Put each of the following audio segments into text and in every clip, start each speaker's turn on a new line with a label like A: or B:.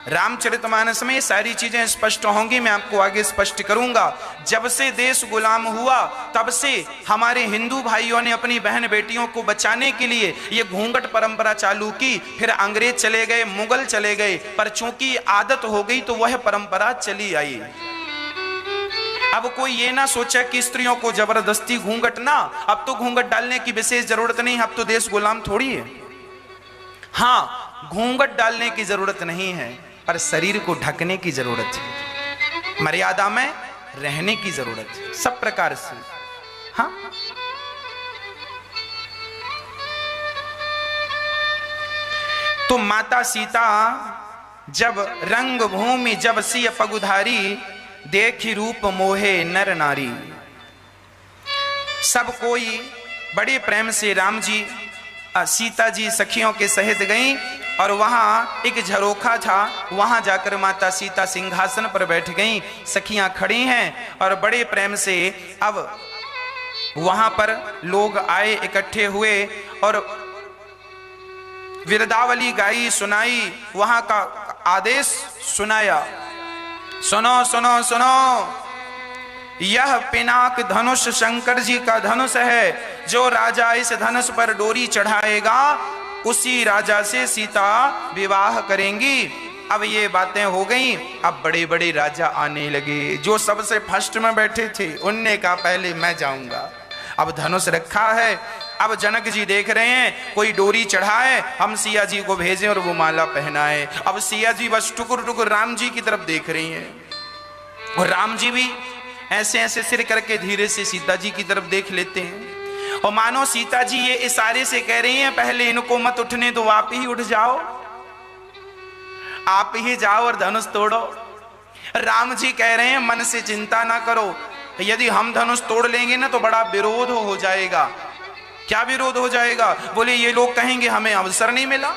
A: रामचरितमानस में ये सारी चीजें स्पष्ट होंगी, मैं आपको आगे स्पष्ट करूंगा। जब से देश गुलाम हुआ तब से हमारे हिंदू भाइयों ने अपनी बहन बेटियों को बचाने के लिए ये घूंघट परंपरा चालू की। फिर अंग्रेज चले गए, मुगल चले गए, पर चूंकि आदत हो गई तो वह परंपरा चली आई। अब कोई ये ना सोचा कि स्त्रियों को जबरदस्ती घूंघट ना, अब तो घूंघट डालने की विशेष जरूरत नहीं, अब तो देश गुलाम थोड़ी है। हाँ, घूंघट डालने की जरूरत नहीं है, पर शरीर को ढकने की जरूरत है, मर्यादा में रहने की जरूरत है, सब प्रकार से। हाँ, तो माता सीता जब रंग भूमि जब सिय पगुधारी, देखी रूप मोहे नर नारी। सब कोई बड़े प्रेम से राम जी सीता जी सखियों के सहित गईं और वहां एक झरोखा था, वहां जाकर माता सीता सिंहासन पर बैठ गईं। सखियां खड़ी हैं और बड़े प्रेम से अब वहां पर लोग आए, इकट्ठे हुए और विरदावली गाई, सुनाई, वहां का आदेश सुनाया। सुनो सुनो सुनो, यह पिनाक धनुष शंकर जी का धनुष है। जो राजा इस धनुष पर डोरी चढ़ाएगा उसी राजा से सीता विवाह करेंगी। अब ये बातें हो गई। अब बड़े बड़े राजा आने लगे, जो सबसे फर्स्ट में बैठे थे उनने कहा पहले मैं जाऊंगा। अब धनुष रखा है, अब जनक जी देख रहे हैं कोई डोरी चढ़ाए, हम सिया जी को भेजें और वो माला पहनाए। अब सिया जी बस टुकुर टुकुर राम जी की तरफ देख रही हैं और राम जी भी ऐसे ऐसे सिर करके धीरे से सीता जी की तरफ देख लेते हैं और मानो सीता जी ये इशारे से कह रही हैं पहले इनको मत उठने दो, आप ही उठ जाओ, आप ही जाओ और धनुष तोड़ो। राम जी कह रहे हैं मन से चिंता ना करो, यदि हम धनुष तोड़ लेंगे ना तो बड़ा विरोध हो जाएगा। क्या विरोध हो जाएगा? बोले ये लोग कहेंगे हमें अवसर नहीं मिला,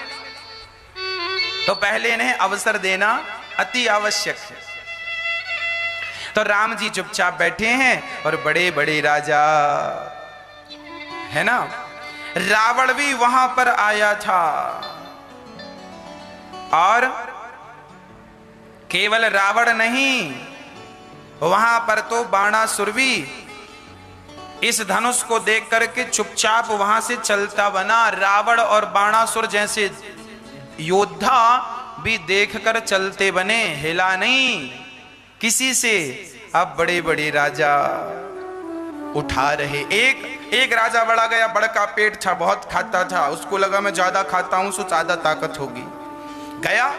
A: तो पहले इन्हें अवसर देना अति आवश्यक है। तो राम जी चुपचाप बैठे हैं और बड़े बड़े राजा है ना, रावण भी वहां पर आया था और केवल रावण नहीं, वहां पर तो बाणासुर भी इस धनुष को देख करके चुपचाप वहां से चलता बना। रावण और बाणासुर जैसे योद्धा भी देखकर चलते बने, हिला नहीं किसी से। अब बड़े बड़े राजा उठा रहे। एक राजा बड़ा गया, बड़का पेट था, बहुत खाता था, उसको लगा मैं ज्यादा खाता हूं तो ज्यादा ताकत होगी। गया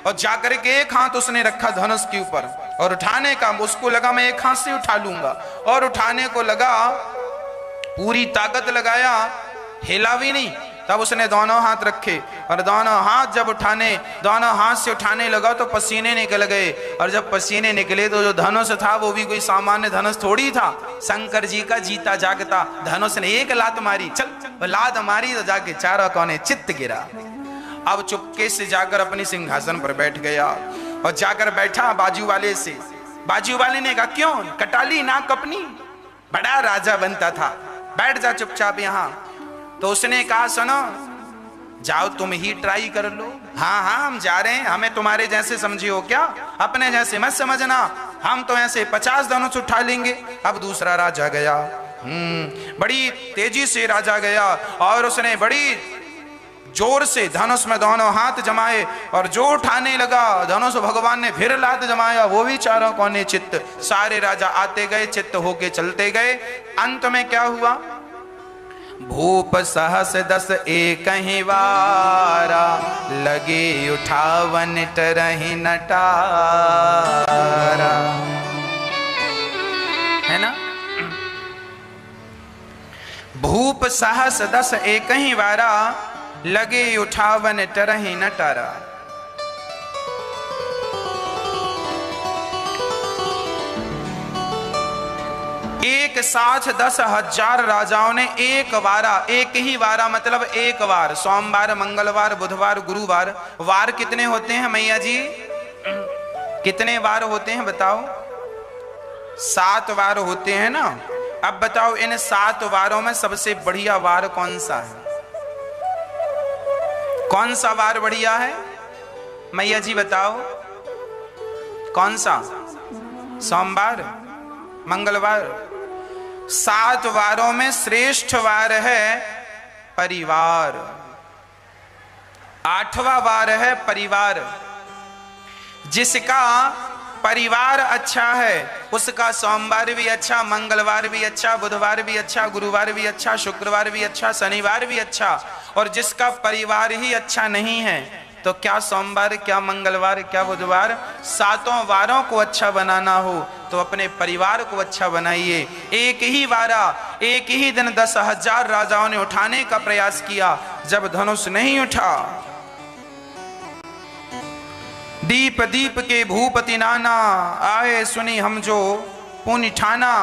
A: और जाकर के एक हाथ उसने रखा धनुष के ऊपर और उठाने का, उसको लगा मैं एक हाथ से उठा लूंगा और उठाने को लगा, पूरी ताकत लगाया, हिला भी नहीं। तब उसने दोनों हाथ रखे और दोनों हाथ जब उठाने, दोनों हाथ से उठाने लगा तो पसीने निकल गए और जब पसीने निकले तो जो धनुष था वो भी कोई सामान्य धनुष थोड़ी था, शंकर जी का जीता जागता धनुष ने एक लात मारी, चल लात मारी तो जाके चारों कोने चित्त गिरा। अब चुपके से जाकर अपनी सिंहासन पर बैठ गया और जाकर बैठा बाजू वाले से। बाजू वाले ने कहा क्यों कटाली नाक अपनी, बड़ा राजा बनता था, बैठ जा चुपचाप यहाँ। तो उसने कहा सुनो, जाओ तुम ही ट्राई कर लो। हाँ हाँ हम जा रहे हैं, हमें तुम्हारे जैसे समझे हो क्या, अपने जैसे मत समझना, हम तो ऐसे 50 धनुष उठा लेंगे। अब दूसरा राजा गया, बड़ी तेजी से राजा गया और उसने बड़ी जोर से धनुष में दोनों हाथ जमाए और जो उठाने लगा धनुष भगवान ने फिर लात जमाया, वो भी चारों कोने चित्त। सारे राजा आते गए, चित्त होके चलते गए। अंत में क्या हुआ? भूप सहस दस एक ही वारा, लगे उठावन टरहि नटारा। है ना? भूप सहस दस एक ही वारा, लगे उठावन टरहि नटारा। एक साथ 10,000 राजाओं ने एक वारा, एक ही वारा मतलब एक वार, सोमवार मंगलवार बुधवार गुरुवार, वार कितने होते हैं मैया जी? कितने वार होते हैं बताओ? 7 वार होते हैं ना। अब बताओ इन 7 वारों में सबसे बढ़िया वार कौन सा है? कौन सा वार बढ़िया है? मैया जी बताओ कौन सा? सोमवार, मंगलवार। 7 वारों में श्रेष्ठ वार है परिवार। 8वां वार है परिवार। जिसका परिवार अच्छा है उसका सोमवार भी अच्छा, मंगलवार भी अच्छा, बुधवार भी अच्छा, गुरुवार भी अच्छा, शुक्रवार भी अच्छा, शनिवार भी अच्छा। और जिसका परिवार ही अच्छा नहीं है तो क्या सोमवार, क्या मंगलवार, क्या बुधवार? 7 वारों को अच्छा बनाना हो तो अपने परिवार को अच्छा बनाइए। एक ही वारा, एक ही दिन 10,000 राजाओं ने उठाने का प्रयास किया, जब धनुष नहीं उठा। दीप दीप के भूपति नाना, आए सुनी हम जो पुण्य ठाना।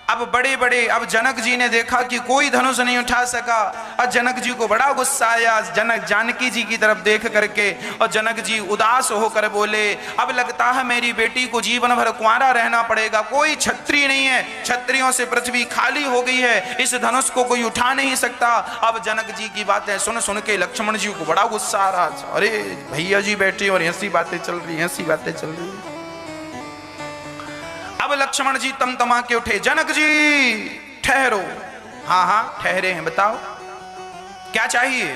A: अब बड़े बड़े, अब जनक जी ने देखा कि कोई धनुष नहीं उठा सका। और जनक जी को बड़ा गुस्सा आया जनक जानकी जी की तरफ देख करके, और जनक जी उदास होकर बोले, अब लगता है मेरी बेटी को जीवन भर कुंवारा रहना पड़ेगा। कोई क्षत्रिय नहीं है, क्षत्रियों से पृथ्वी खाली हो गई है, इस धनुष को कोई उठा नहीं सकता। अब जनक जी की बातें सुन सुन के लक्ष्मण जी को बड़ा गुस्सा आ रहा था। अरे भैया जी बैठे और ऐसी बातें चल रही, ऐसी बातें चल रही। अब लक्ष्मण जी तमतमा के उठे, जनक जी ठहरो। हाँ हाँ ठहरे हैं, बताओ क्या चाहिए?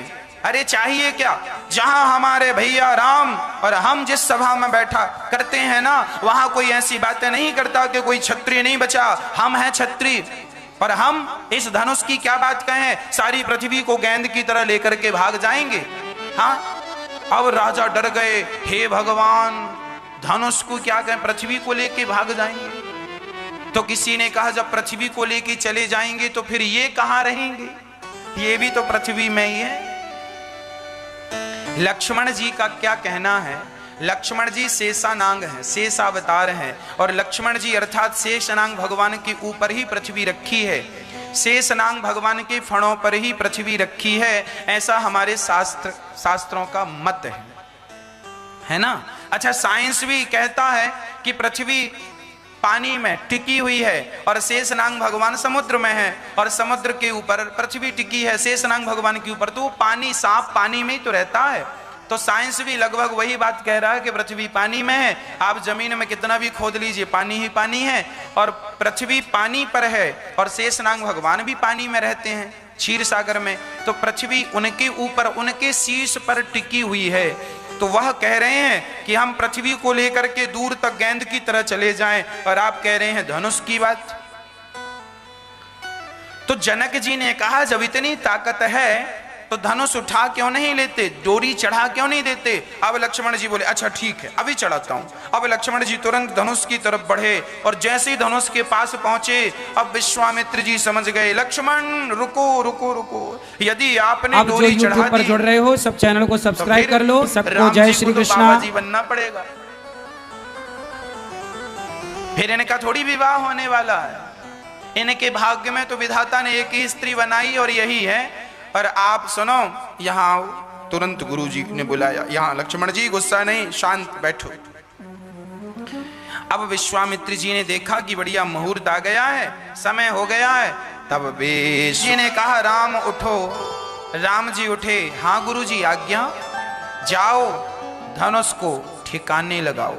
A: अरे चाहिए क्या? जहां हमारे भैया राम और हम जिस सभा में बैठा करते हैं ना, वहां कोई ऐसी बातें नहीं करता कि कोई क्षत्रिय नहीं बचा। हम हैं क्षत्रिय और हम इस धनुष की क्या बात कहें, सारी पृथ्वी को गेंद की तरह लेकर के भाग जाएंगे। हाँ, अब राजा डर गए, हे भगवान धनुष को क्या कहें, पृथ्वी को लेके भाग जाएंगे। तो किसी ने कहा जब पृथ्वी को लेके चले जाएंगे तो फिर ये कहां रहेंगे, ये भी तो पृथ्वी में ही है। लक्ष्मण जी का क्या कहना है, लक्ष्मण जी शेषानांग हैं, शेषावतार हैं, और लक्ष्मण जी अर्थात शेषनाग भगवान के ऊपर ही पृथ्वी रखी है। शेषनाग भगवान के फणों पर ही पृथ्वी रखी है, ऐसा हमारे शास्त्रों का मत है ना। अच्छा, साइंस भी कहता है कि पृथ्वी पानी में टिकी हुई है और शेषनाग भगवान समुद्र में है, और समुद्र के ऊपर पृथ्वी टिकी है शेषनाग भगवान के ऊपर। तो पानी, सांप पानी में ही तो रहता है। तो साइंस भी लगभग वही बात कह रहा है कि पृथ्वी पानी में है। आप जमीन में कितना भी खोद लीजिए, पानी ही पानी है, और पृथ्वी पानी पर है, और शेषनाग भगवान भी पानी में रहते हैं क्षीर सागर में। तो पृथ्वी उनके ऊपर, उनके शीर्ष पर टिकी हुई है। तो वह कह रहे हैं कि हम पृथ्वी को लेकर के दूर तक गेंद की तरह चले जाएं, और आप कह रहे हैं धनुष की बात। तो जनक जी ने कहा जब इतनी ताकत है तो धनुष उठा क्यों नहीं लेते, डोरी चढ़ा क्यों नहीं देते। अब लक्ष्मण जी बोले अच्छा ठीक है अभी चढ़ाता हूं। अब लक्ष्मण जी तुरंत धनुष की तरफ बढ़े, और जैसे ही धनुष के पास पहुंचे, अब विश्वामित्र जी समझ गए, लक्ष्मण रुको रुको रुको, यदि आपने डोरी चढ़ा दी,
B: पर जुड़ रहे हो सब चैनल को सब्सक्राइब कर लो। सबको जय श्री कृष्णा
A: जी बनना पड़ेगा, फिर इनका थोड़ी विवाह होने वाला है। इनके भाग्य में तो विधाता ने एक ही स्त्री बनाई और यही है। पर आप सुनो, यहाँ तुरंत गुरुजी ने बुलाया, यहाँ लक्ष्मण जी गुस्सा नहीं, शांत बैठो। अब विश्वामित्र जी ने देखा कि बढ़िया मुहूर्त आ गया है, समय हो गया है। तब वेश जी ने कहा राम उठो। राम जी उठे, हाँ गुरुजी आज्ञा। जाओ धनुष को ठिकाने लगाओ।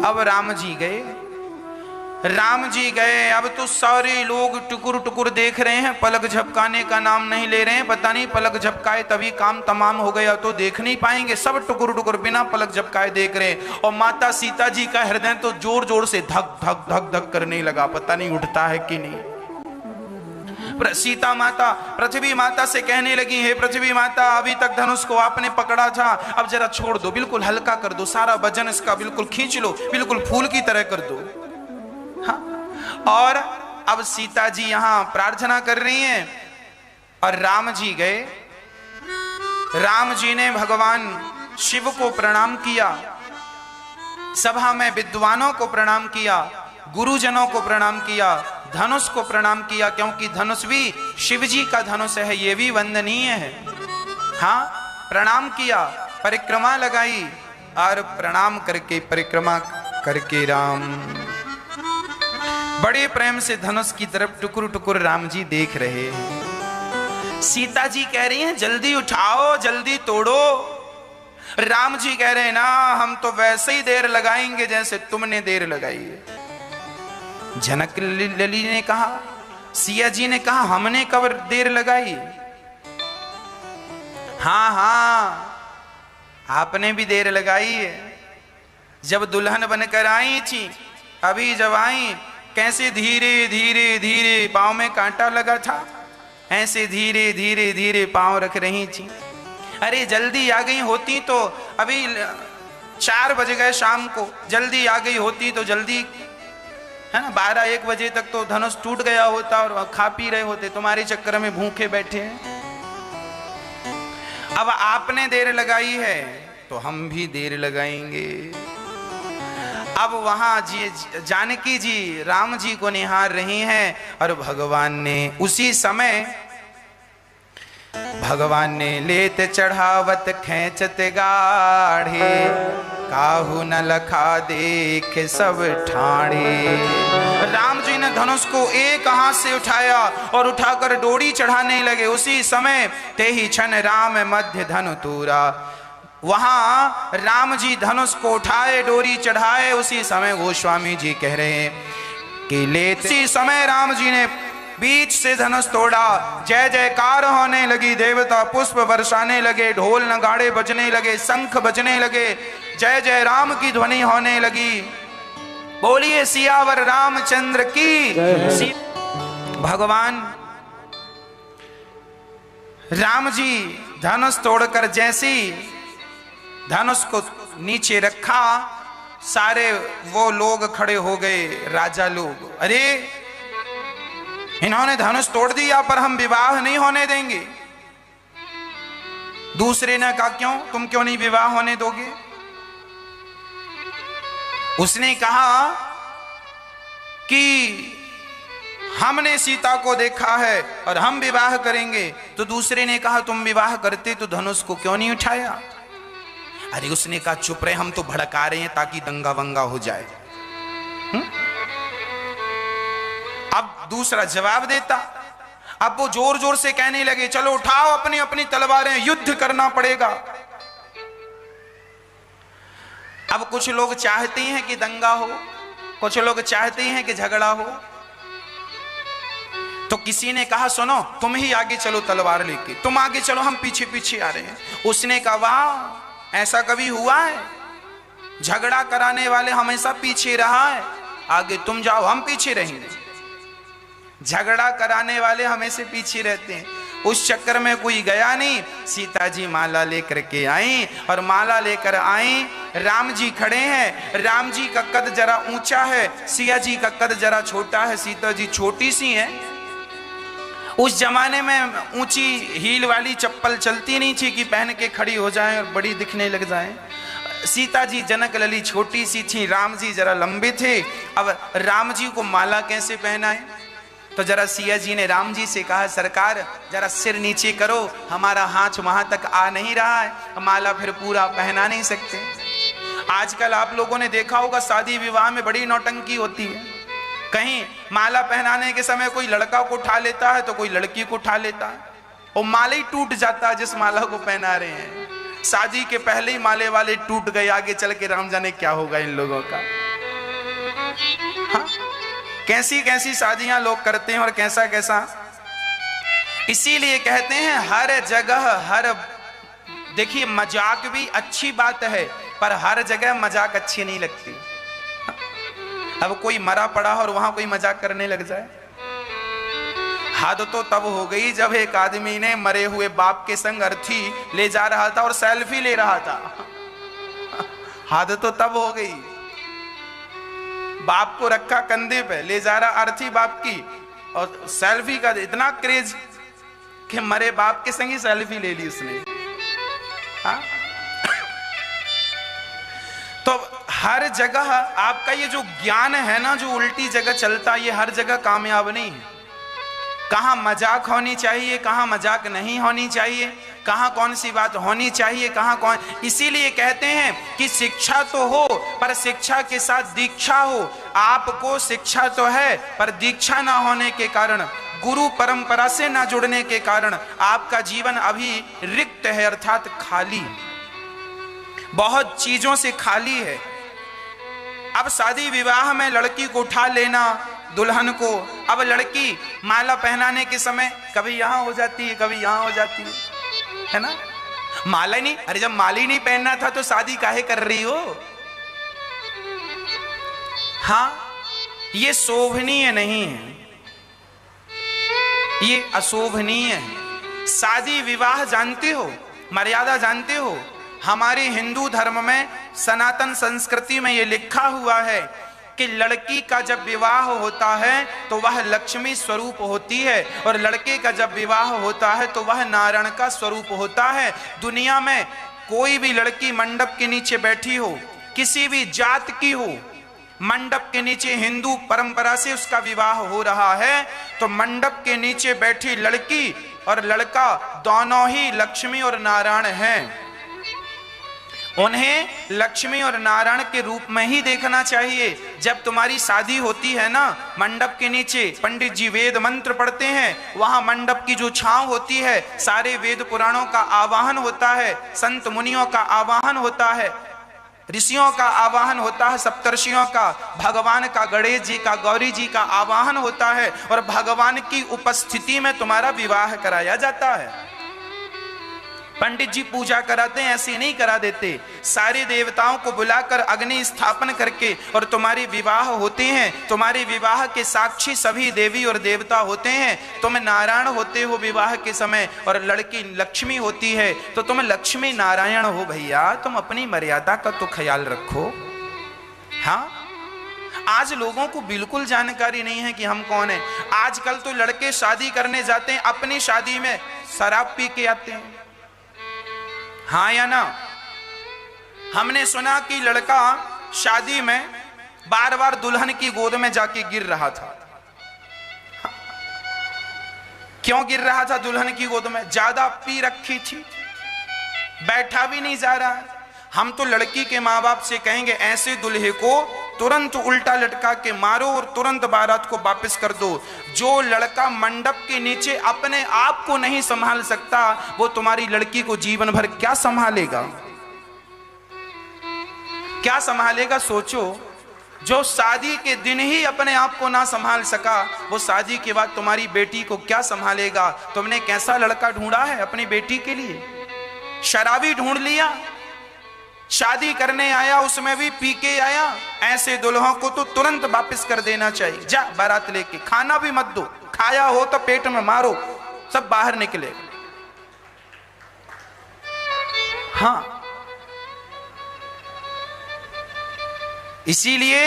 A: अब राम जी गए, राम जी गए। अब तो सारे लोग टुकुर टुकुर देख रहे हैं, पलक झपकाने का नाम नहीं ले रहे हैं। पता नहीं पलक झपकाए तभी काम तमाम हो गया तो देख नहीं पाएंगे। सब टुकुर टुकुर बिना पलक झपकाए देख रहे हैं। और माता सीता जी का हृदय तो जोर जोर से धक धक धक धक करने लगा, पता नहीं उठता है कि नहीं। सीता माता पृथ्वी माता से कहने लगी, हे पृथ्वी माता अभी तक धनुष को आपने पकड़ा था, अब जरा छोड़ दो, बिल्कुल हल्का कर दो, सारा वजन इसका बिल्कुल खींच लो, बिल्कुल फूल की तरह कर दो। हाँ। और अब सीता जी यहां प्रार्थना कर रही हैं, और राम जी गए। राम जी ने भगवान शिव को प्रणाम किया, सभा में विद्वानों को प्रणाम किया, गुरुजनों को प्रणाम किया, धनुष को प्रणाम किया, क्योंकि धनुष भी शिव जी का धनुष है, ये भी वंदनीय है। हाँ, प्रणाम किया, परिक्रमा लगाई, और प्रणाम करके परिक्रमा करके राम बड़े प्रेम से धनुष की तरफ टुकुर टुकुर राम जी देख रहे हैं। सीता जी कह रही हैं जल्दी उठाओ, जल्दी तोड़ो। राम जी कह रहे हैं ना, हम तो वैसे ही देर लगाएंगे जैसे तुमने देर लगाई है। जनक लली ने कहा, सिया जी ने कहा, हमने कब देर लगाई? हाँ हाँ, आपने भी देर लगाई है। जब दुल्हन बनकर आई थी, अभी जब आई, कैसे धीरे धीरे धीरे पांव में कांटा लगा था, ऐसे धीरे धीरे धीरे पांव रख रही थी। अरे जल्दी आ गई होती तो अभी 4 बज गए शाम को, जल्दी आ गई होती तो जल्दी, है ना, 12-1 बजे तक तो धनुष टूट गया होता और खा पी रहे होते। तुम्हारे चक्कर में भूखे बैठे हैं। अब आपने देर लगाई है तो हम भी देर लगाएंगे। अब वहां जी जानकी जी राम जी को निहार रही हैं और भगवान ने उसी समय भगवान ने लेत चढ़ावत खेचत गाढ़े, काहू न लखा देख सब ठाणे। राम जी ने धनुष को एक हाथ से उठाया और उठाकर डोरी चढ़ाने लगे। उसी समय ते ही क्षण राम मध्य धनु तूरा। वहां राम जी धनुष को उठाए, डोरी चढ़ाए। उसी समय गोस्वामी जी कह रहे हैं कि लेते उसी समय राम जी ने बीच से धनुष तोड़ा। जय जयकार होने लगी, देवता पुष्प बरसाने लगे, ढोल नगाड़े बजने लगे, शंख बजने लगे, जय जय राम की ध्वनि होने लगी। बोलिए सियावर रामचंद्र की। भगवान राम जी धनुष तोड़कर जैसी धनुष को नीचे रखा, सारे वो लोग खड़े हो गए, राजा लोग। अरे इन्होंने धनुष तोड़ दिया पर हम विवाह नहीं होने देंगे। दूसरे ने कहा, क्यों, तुम क्यों नहीं विवाह होने दोगे? उसने कहा कि हमने सीता को देखा है और हम विवाह करेंगे। तो दूसरे ने कहा, तुम विवाह करते तो धनुष को क्यों नहीं उठाया? अरे उसने कहा, चुप रहे, हम तो भड़का रहे हैं ताकि दंगा वंगा हो जाए। अब दूसरा जवाब देता। अब वो जोर जोर से कहने लगे, चलो उठाओ अपनी अपनी तलवारें, युद्ध करना पड़ेगा। अब कुछ लोग चाहते हैं कि दंगा हो, कुछ लोग चाहते हैं कि झगड़ा हो। तो किसी ने कहा, सुनो, तुम ही आगे चलो तलवार लेके, तुम आगे चलो, हम पीछे पीछे आ रहे हैं। उसने कहा, वाह, ऐसा कभी हुआ है? झगड़ा कराने वाले हमेशा पीछे रहा है, आगे तुम जाओ, हम पीछे रहेंगे। झगड़ा कराने वाले हमेशा पीछे रहते हैं। उस चक्कर में कोई गया नहीं। सीता जी माला लेकर के आई और माला लेकर आई। राम जी खड़े हैं। राम जी का कद जरा ऊंचा है, सिया जी का कद जरा छोटा है, सीता जी छोटी सी है। उस जमाने में ऊंची हील वाली चप्पल चलती नहीं थी कि पहन के खड़ी हो जाएं और बड़ी दिखने लग जाएं। सीता जी जनक लली छोटी सी थी, राम जी जरा लंबे थे। अब राम जी को माला कैसे पहनाए? तो जरा सिया जी ने राम जी से कहा, सरकार जरा सिर नीचे करो, हमारा हाथ वहां तक आ नहीं रहा है, माला फिर पूरा पहना नहीं सकते। आजकल आप लोगों ने देखा होगा शादी विवाह में बड़ी नौटंकी होती है। कहीं माला पहनाने के समय कोई लड़का को उठा लेता है तो कोई लड़की को उठा लेता है और माला ही टूट जाता है जिस माला को पहना रहे हैं। शादी के पहले ही माले वाले टूट गए, आगे चल के राम जाने क्या होगा इन लोगों का। हाँ? कैसी कैसी शादियां लोग करते हैं और कैसा कैसा। इसीलिए कहते हैं हर जगह देखिए, मजाक भी अच्छी बात है पर हर जगह मजाक अच्छी नहीं लगती। अब कोई मरा पड़ा और वहां कोई मजाक करने लग जाए, हद तो तब हो गई जब एक आदमी ने मरे हुए बाप के संग अर्थी ले जा रहा था और सेल्फी ले रहा था। हद तो तब हो गई, बाप को रखा कंधे पे, ले जा रहा अर्थी बाप की, और सेल्फी का इतना क्रेज कि मरे बाप के संग ही सेल्फी ले ली उसने। हाँ? तो हर जगह आपका ये जो ज्ञान है ना, जो उल्टी जगह चलता, ये हर जगह कामयाब नहीं है। कहां मजाक होनी चाहिए, कहां मजाक नहीं होनी चाहिए, कहां कौन सी बात होनी चाहिए, कहां कौन। इसीलिए कहते हैं कि शिक्षा तो हो पर शिक्षा के साथ दीक्षा हो। आपको शिक्षा तो है पर दीक्षा ना होने के कारण, गुरु परंपरा से ना जुड़ने के कारण आपका जीवन अभी रिक्त है, अर्थात खाली। बहुत चीजों से खाली है। अब शादी विवाह में लड़की को उठा लेना, दुल्हन को, अब लड़की माला पहनाने के समय कभी यहां हो जाती है, कभी यहां हो जाती है ना। माला नहीं, अरे जब माला ही नहीं पहनना था तो शादी काहे कर रही हो। हाँ, ये शोभनीय नहीं है, ये अशोभनीय है। शादी विवाह जानते हो, मर्यादा जानते हो। हमारे हिंदू धर्म में, सनातन संस्कृति में यह लिखा हुआ है कि लड़की का जब विवाह होता है तो वह लक्ष्मी स्वरूप होती है, और लड़के का जब विवाह होता है तो वह नारायण का स्वरूप होता है। दुनिया में कोई भी लड़की मंडप के नीचे बैठी हो, किसी भी जात की हो, मंडप के नीचे हिंदू परंपरा से उसका विवाह हो रहा है, तो मंडप के नीचे बैठी लड़की और लड़का दोनों ही लक्ष्मी और नारायण हैं। उन्हें लक्ष्मी और नारायण के रूप में ही देखना चाहिए। जब तुम्हारी शादी होती है ना, मंडप के नीचे पंडित जी वेद मंत्र पढ़ते हैं, वहां मंडप की जो छांव होती है, सारे वेद पुराणों का आवाहन होता है, संत मुनियों का आवाहन होता है, ऋषियों का आवाहन होता है, सप्तर्षियों का, भगवान का, गणेश जी का, गौरी जी का आवाहन होता है, और भगवान की उपस्थिति में तुम्हारा विवाह कराया जाता है। पंडित जी पूजा कराते हैं, ऐसे नहीं करा देते। सारे देवताओं को बुलाकर अग्नि स्थापन करके और तुम्हारे विवाह होते हैं। तुम्हारे विवाह के साक्षी सभी देवी और देवता होते हैं। तुम नारायण होते हो विवाह के समय, और लड़की लक्ष्मी होती है, तो तुम लक्ष्मी नारायण हो भैया। तुम अपनी मर्यादा का तो ख्याल रखो। हाँ, आज लोगों को बिल्कुल जानकारी नहीं है कि हम कौन हैं। आजकल तो लड़के शादी करने जाते हैं, अपनी शादी में शराब पी के आते हैं। हाँ या ना? हमने सुना कि लड़का शादी में बार बार दुल्हन की गोद में जाके गिर रहा था। क्यों गिर रहा था दुल्हन की गोद में? ज्यादा पी रखी थी, बैठा भी नहीं जा रहा। हम तो लड़की के माँ बाप से कहेंगे ऐसे दुल्हे को तुरंत उल्टा लटका के मारो और तुरंत बारात को वापस कर दो। जो लड़का मंडप के नीचे अपने आप को नहीं संभाल सकता, वो तुम्हारी लड़की को जीवन भर क्या संभालेगा? क्या संभालेगा? सोचो। जो शादी के दिन ही अपने आप को ना संभाल सका, वो शादी के बाद तुम्हारी बेटी को क्या संभालेगा? तुमने कैसा लड़का ढूंढा है अपनी बेटी के लिए? शराबी ढूंढ लिया, शादी करने आया उसमें भी पी के आया। ऐसे दुल्हों को तो तुरंत वापस कर देना चाहिए। जा बारात लेके, खाना भी मत दो, खाया हो तो पेट में मारो, सब बाहर निकले। हाँ, इसीलिए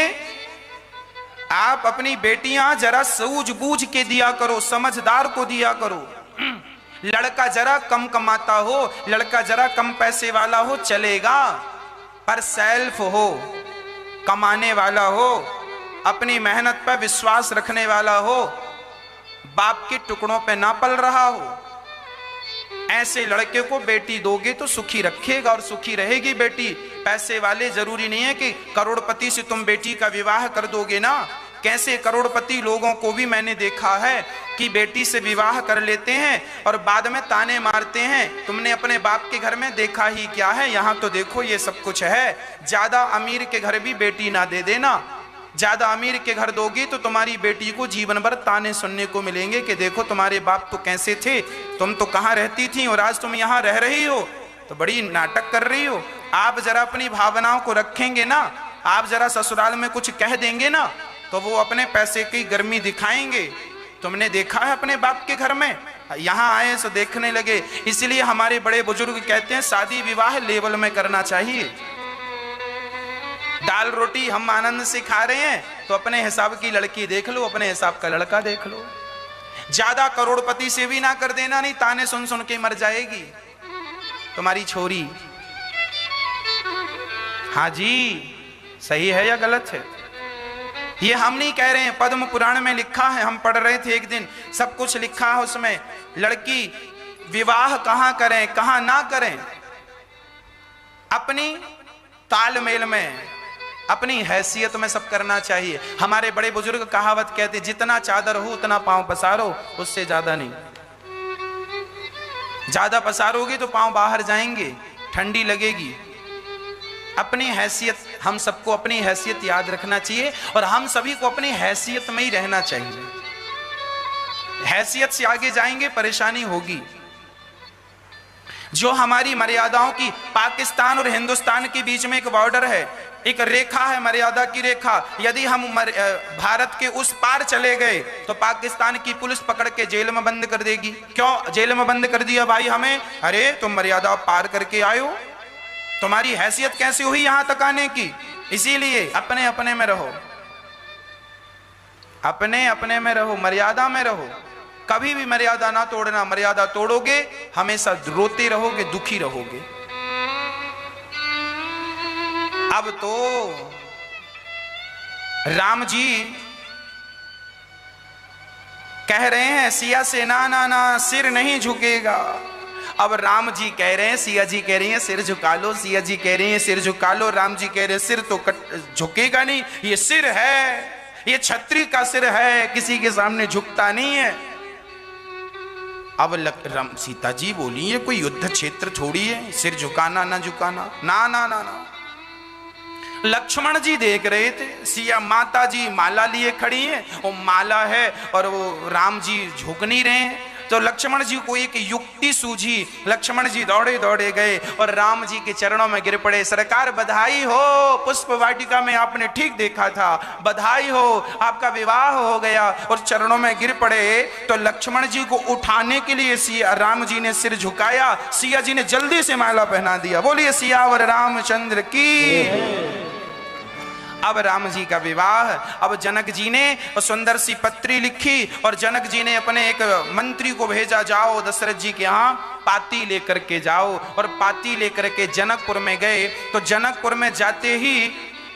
A: आप अपनी बेटियां जरा सूझबूझ के दिया करो, समझदार को दिया करो। लड़का जरा कम कमाता हो, लड़का जरा कम पैसे वाला हो चलेगा, पर सेल्फ हो, कमाने वाला हो, अपनी मेहनत पर विश्वास रखने वाला हो, बाप के टुकड़ों पे ना पल रहा हो। ऐसे लड़के को बेटी दोगे तो सुखी रखेगा और सुखी रहेगी बेटी। पैसे वाले जरूरी नहीं है कि करोड़पति से तुम बेटी का विवाह कर दोगे ना। कैसे करोड़पति लोगों को भी मैंने देखा है कि बेटी से विवाह कर लेते हैं और बाद में ताने मारते हैं, तुमने अपने बाप के घर में देखा ही क्या है, यहाँ तो देखो ये सब कुछ है। ज्यादा अमीर के घर भी बेटी ना दे देना। ज्यादा अमीर के घर दोगी तो तुम्हारी बेटी को जीवन भर ताने सुनने को मिलेंगे कि देखो तुम्हारे बाप तो कैसे थे, तुम तो कहाँ रहती थी और आज तुम यहाँ रह रही हो, तो बड़ी नाटक कर रही हो। आप जरा अपनी भावनाओं को रखेंगे ना, आप जरा ससुराल में कुछ कह देंगे ना, तो वो अपने पैसे की गर्मी दिखाएंगे। तुमने देखा है अपने बाप के घर में, यहाँ आए तो देखने लगे। इसलिए हमारे बड़े बुजुर्ग कहते हैं शादी विवाह लेवल में करना चाहिए। दाल रोटी हम आनंद से खा रहे हैं तो अपने हिसाब की लड़की देख लो, अपने हिसाब का लड़का देख लो। ज्यादा करोड़पति से भी ना कर देना, नहीं ताने सुन सुन के मर जाएगी तुम्हारी छोरी। हाँ जी, सही है या गलत है? ये हम नहीं कह रहे हैं, पद्म पुराण में लिखा है, हम पढ़ रहे थे एक दिन, सब कुछ लिखा है उसमें। लड़की विवाह कहां करें कहां ना करें, अपनी तालमेल में, अपनी हैसियत में सब करना चाहिए। हमारे बड़े बुजुर्ग कहावत कहते, जितना चादर हो उतना पांव पसारो, उससे ज्यादा नहीं। ज्यादा पसारोगे तो पांव बाहर जाएंगे, ठंडी लगेगी। अपनी हैसियत, हम सबको अपनी हैसियत याद रखना चाहिए और हम सभी को अपनी हैसियत में ही रहना चाहिए। हैसियत से आगे जाएंगे परेशानी होगी। जो हमारी मर्यादाओं की, पाकिस्तान और हिंदुस्तान के बीच में एक बॉर्डर है, एक रेखा है, मर्यादा की रेखा। यदि हम भारत के उस पार चले गए तो पाकिस्तान की पुलिस पकड़ के जेल में बंद कर देगी। क्यों जेल में बंद कर दिया भाई हमें? अरे तुम मर्यादा पार करके आए हो, तुम्हारी हैसियत कैसे हुई यहां तक आने की? इसीलिए अपने अपने में रहो, अपने अपने में रहो, मर्यादा में रहो, कभी भी मर्यादा ना तोड़ना। मर्यादा तोड़ोगे हमेशा रोते रहोगे, दुखी रहोगे। अब तो राम जी कह रहे हैं सिया से ना ना ना सिर नहीं झुकेगा। अब राम जी कह रहे हैं, सिया जी कह रही हैं सिर झुका लो, सिया जी कह रही हैं सिर झुका लो, राम जी कह रहे हैं सिर तो झुकेगा नहीं, ये सिर है, ये छत्री का सिर है, किसी के सामने झुकता नहीं है। अब राम सीता जी बोली ये कोई युद्ध क्षेत्र थोड़ी है, सिर झुकाना ना झुकाना, ना ना ना ना। लक्ष्मण जी देख रहे थे, सिया माता जी माला लिए खड़ी है, वो माला है और वो राम जी झुक नहीं रहे हैं। तो लक्ष्मण जी को एक युक्ति सूझी, लक्ष्मण जी दौड़े दौड़े गए और राम जी के चरणों में गिर पड़े। सरकार बधाई हो, पुष्प वाटिका में आपने ठीक देखा था, बधाई हो, आपका विवाह हो गया। और चरणों में गिर पड़े तो लक्ष्मण जी को उठाने के लिए सिया राम जी ने सिर झुकाया, सिया जी ने जल्दी से माला पहना दिया। बोलिए सियावर रामचंद्र की। अब राम जी का विवाह। अब जनक जी ने सुंदर सी पत्री लिखी और जनक जी ने अपने एक मंत्री को भेजा, जाओ दशरथ जी के यहाँ पाती लेकर के जाओ। और पाती लेकर के जनकपुर में गए। तो जनकपुर में जाते ही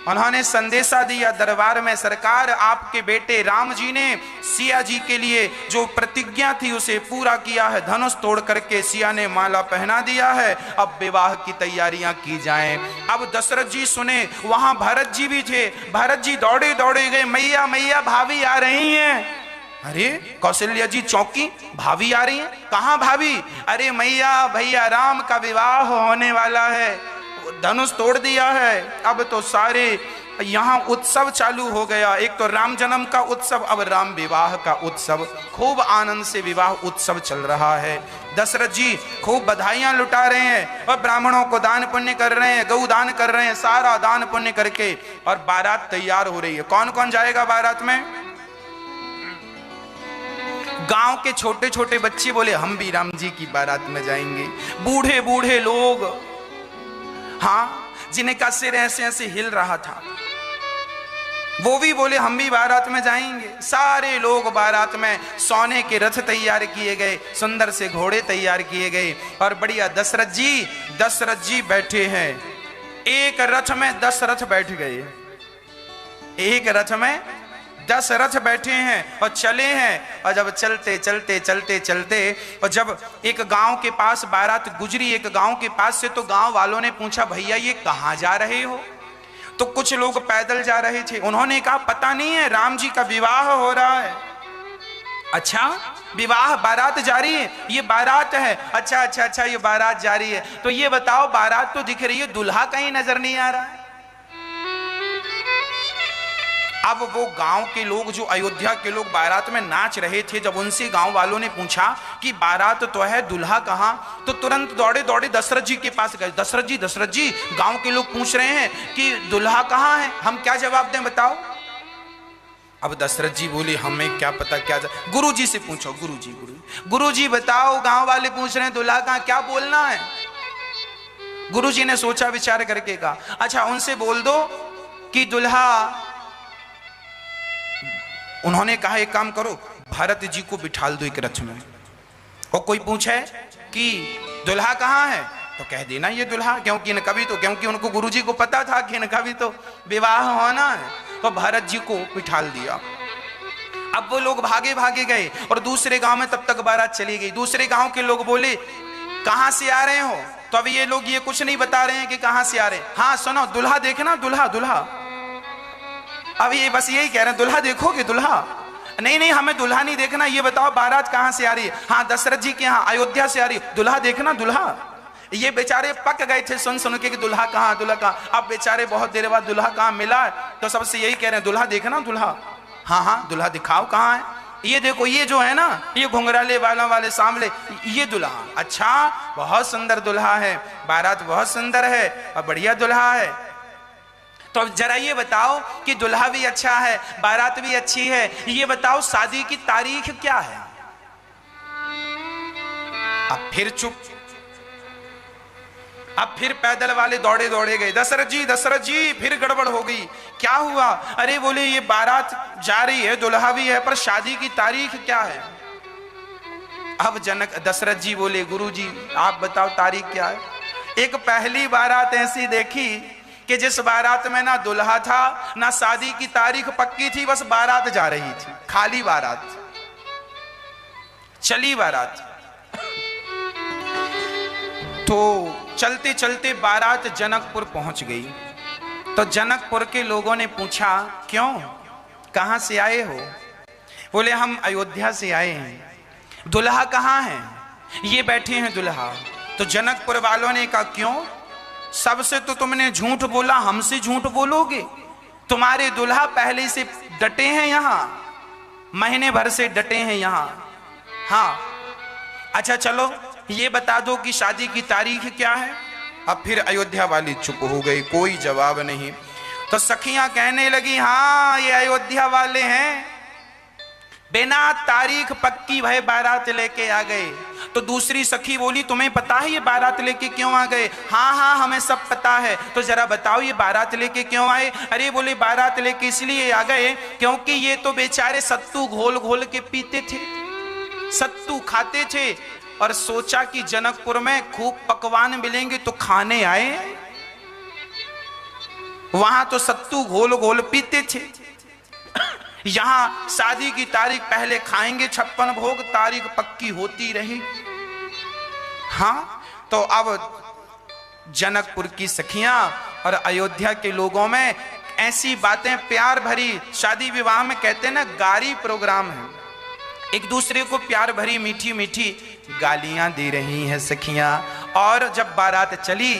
A: उन्होंने संदेशा दिया दरबार में, सरकार आपके बेटे राम जी ने सिया जी के लिए जो प्रतिज्ञा थी उसे पूरा किया है, धनुष तोड़ करके सिया ने माला पहना दिया है, अब विवाह की तैयारियां की जाएं। अब दशरथ जी सुने, वहां भरत जी भी थे, भरत जी दौड़े दौड़े गए, मैया मैया भाभी आ रही हैं। अरे कौशल्या जी चौंकी, भाभी आ रही हैं? कहाँ भाभी? अरे मैया भैया राम का विवाह होने वाला है, धनुष तोड़ दिया है। अब तो सारे यहाँ उत्सव चालू हो गया, एक तो राम जन्म का उत्सव, अब राम विवाह का उत्सव। खूब आनंद से विवाह उत्सव चल रहा है। दशरथ जी खूब बधाइयां लुटा रहे हैं और ब्राह्मणों को दान पुण्य कर रहे हैं, गौ दान कर रहे हैं, सारा दान पुण्य करके और बारात तैयार हो रही है। कौन कौन जाएगा बारात में? गांव के छोटे छोटे बच्चे बोले हम भी राम जी की बारात में जाएंगे। बूढ़े बूढ़े लोग, हाँ, जिनका सिर ऐसे ऐसे हिल रहा था, वो भी बोले हम भी बारात में जाएंगे। सारे लोग बारात में, सोने के रथ तैयार किए गए, सुंदर से घोड़े तैयार किए गए और बढ़िया दशरथ जी बैठे हैं। एक रथ में 10 रथ बैठ गए, एक रथ में 10 रथ बैठे हैं और चले हैं। और जब चलते चलते चलते चलते और जब एक गांव के पास बारात गुजरी, एक गांव के पास से, तो गांव वालों ने पूछा भैया ये कहां जा रहे हो? तो कुछ लोग पैदल जा रहे थे, उन्होंने कहा पता नहीं है, राम जी का विवाह हो रहा है। अच्छा, विवाह बारात जा रही है? ये बारात है। अच्छा अच्छा अच्छा, ये बारात जा रही है। तो ये बताओ, बारात तो दिख रही है, दूल्हा कहीं नजर नहीं आ रहा है। अब वो गांव के लोग, जो अयोध्या के लोग बारात में नाच रहे थे, जब उनसे गांव वालों ने पूछा कि बारात तो है, दूल्हा कहां, तो तुरंत दौड़े दौड़े दशरथ जी के पास गए। दशरथ जी गांव के लोग पूछ रहे हैं कि दूल्हा कहां है, हम क्या जवाब दें बताओ? अब दशरथ जी बोले हमें क्या पता, क्या गुरु जी से पूछो, गुरु जी बताओ, गांव वाले पूछ रहे हैं दूल्हा कहां, क्या बोलना है? गुरु जी ने सोचा विचार करके कहा अच्छा उनसे बोल दो कि दूल्हा, उन्होंने कहा एक काम करो, भरत जी को बिठाल दो एक रथ में। और कोई पूछे कि दूल्हा कहाँ है तो कह देना ये दूल्हा, क्योंकि उनको गुरुजी को पता था कि इनका भी तो विवाह होना है। तो भरत जी को बिठाल दिया। अब वो लोग भागे भागे गए और दूसरे गांव में तब तक बारात चली गई। दूसरे गांव के लोग बोले कहां से आ रहे हो? तो अब ये लोग ये कुछ नहीं बता रहे हैं कि कहां से आ रहे हैं। हाँ सुनो, दूल्हा देखना, दूल्हा। अब ये बस यही कह रहे हैं, दूल्हा देखोगे? दूल्हा नहीं, हमें दूल्हा नहीं देखना, ये बताओ बारात कहां से आ रही है? हाँ दशरथ जी के यहाँ अयोध्या से आ रही है। दूल्हा देखना, दूल्हा। ये बेचारे पक गए थे सुन सुन के कि दुल्हा कहाँ, दुल्हा कहाँ। अब बेचारे बहुत देर बाद दुल्हा कहाँ मिला, तो सबसे यही कह रहे हैं, दुल्हा देखना दुल्हा। हाँ हाँ दुल्हा दिखाओ कहाँ है। ये देखो, ये जो है ना, ये घुंघराले बालों वाले सांवले, ये दुल्हा। अच्छा, बहुत सुंदर दुल्हा है, बारात बहुत सुंदर है और बढ़िया दुल्हा है। तो अब जरा ये बताओ कि दुल्हा भी अच्छा है, बारात भी अच्छी है, ये बताओ शादी की तारीख क्या है? अब फिर चुप। अब फिर पैदल वाले दौड़े दौड़े गए, दशरथ जी फिर गड़बड़ हो गई। क्या हुआ? अरे बोले ये बारात जा रही है, दुल्हा भी है, पर शादी की तारीख क्या है? अब दशरथ जी बोले, गुरु जी आप बताओ तारीख क्या है? एक पहली बारात ऐसी देखी कि जिस बारात में ना दुल्हा था ना शादी की तारीख पक्की थी, बस बारात जा रही थी, खाली बारात, चली बारात। तो चलते चलते बारात जनकपुर पहुंच गई। तो जनकपुर के लोगों ने पूछा, क्यों, कहां से आए हो? बोले हम अयोध्या से आए हैं। दुल्हा कहां है? ये बैठे हैं दुल्हा। तो जनकपुर वालों ने कहा, क्यों? सबसे तो तुमने झूठ बोला, हमसे झूठ बोलोगे? तुम्हारे दुल्हा पहले से डटे हैं यहां, महीने भर से डटे हैं यहां। हाँ अच्छा चलो ये बता दो कि शादी की तारीख क्या है? अब फिर अयोध्या वाली चुप हो गई, कोई जवाब नहीं। तो सखियां कहने लगी, हाँ ये अयोध्या वाले हैं, बिना तारीख पक्की भय बारात लेके आ गए। तो दूसरी सखी बोली, तुम्हें पता है ये बारात लेके क्यों आ गए? हाँ हाँ हमें सब पता है। तो जरा बताओ ये बारात लेके क्यों आए? अरे बोले बारात लेके इसलिए आ गए क्योंकि ये तो बेचारे सत्तू घोल घोल के पीते थे, सत्तू खाते थे, और सोचा कि जनकपुर में खूब पकवान मिलेंगे तो खाने आए। वहां तो सत्तू घोल घोल पीते थे, यहां शादी की तारीख पहले खाएंगे 56 भोग, तारीख पक्की होती रही। हाँ तो अब जनकपुर की सखियां और अयोध्या के लोगों में ऐसी बातें प्यार भरी, शादी विवाह में कहते हैं ना गारी प्रोग्राम है, एक दूसरे को प्यार भरी मीठी मीठी गालियां दे रही हैं सखियां। और जब बारात चली,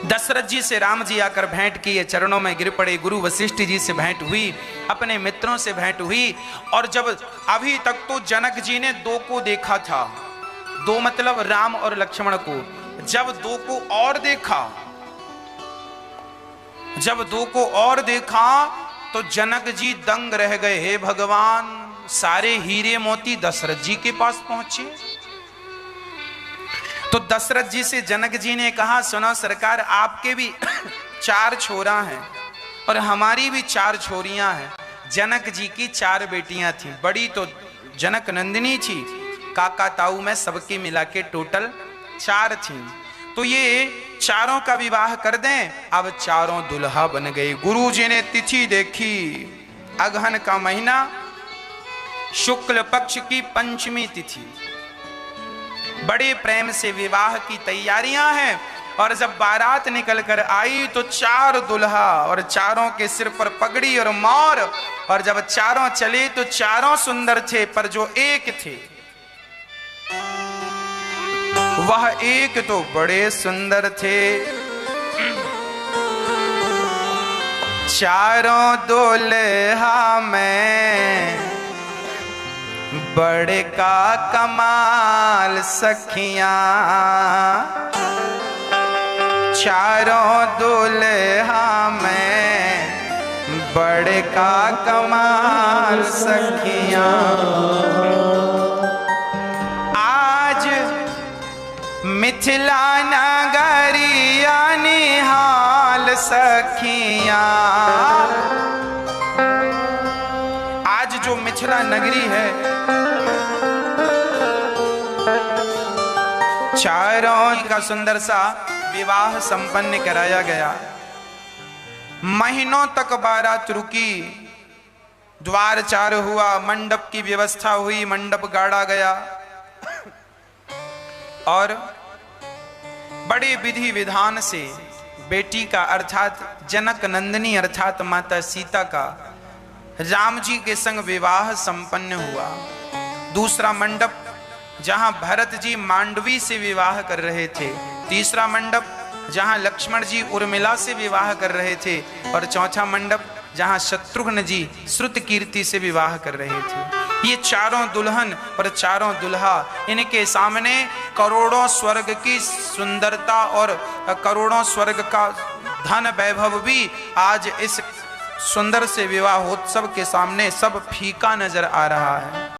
A: दशरथ जी से राम जी आकर भेंट किए, चरणों में गिर पड़े, गुरु वशिष्ठ जी से भेंट हुई, अपने मित्रों से भेंट हुई। और जब अभी तक तो जनक जी ने दो को देखा था, दो मतलब राम और लक्ष्मण को, जब दो को और देखा, जब दो को और देखा तो जनक जी दंग रह गए। हे भगवान, सारे हीरे मोती दशरथ जी के पास पहुंचे। तो दशरथ जी से जनक जी ने कहा, सुनो सरकार, आपके भी 4 छोरा हैं और हमारी भी 4 छोरियां हैं। जनक जी की 4 बेटियां थी, बड़ी तो जनक नंदिनी थी, काका ताऊ में सबके मिला के टोटल 4 थी। तो ये चारों का विवाह कर दें। अब चारों दुल्हा बन गए। गुरुजी ने तिथि देखी, अगहन का महीना, शुक्ल पक्ष की पंचमी तिथि, बड़े प्रेम से विवाह की तैयारियां हैं। और जब बारात निकल कर आई तो 4 दुल्हा और चारों के सिर पर पगड़ी और मोर, और जब चारों चले तो चारों सुंदर थे, पर जो एक थे वह एक तो बड़े सुंदर थे। चारों दुल्हा में बड़े का कमाल सखियां, चारों दुल्हा में बड़े का कमाल सखियां। आज मिथिला नगरिया निहाल सखियां, आज जो मिथिला नगरी है, चारों का सुंदर सा विवाह संपन्न कराया गया। महीनों तक बारात रुकी, द्वार चार हुआ, मंडप की व्यवस्था हुई, मंडप गाड़ा गया और बड़े विधि विधान से बेटी का अर्थात जनक नंदिनी अर्थात माता सीता का राम जी के संग विवाह संपन्न हुआ। दूसरा मंडप जहां भरत जी मांडवी से विवाह कर रहे थे, तीसरा मंडप जहां लक्ष्मण जी उर्मिला से विवाह कर रहे थे, और चौथा मंडप जहां शत्रुघ्न जी श्रुतकीर्ति से विवाह कर रहे थे। ये चारों दुल्हन और चारों दुल्हा, इनके सामने करोड़ों स्वर्ग की सुंदरता और करोड़ों स्वर्ग का धन वैभव भी आज इस सुंदर से विवाहोत्सव के सामने सब फीका नजर आ रहा है।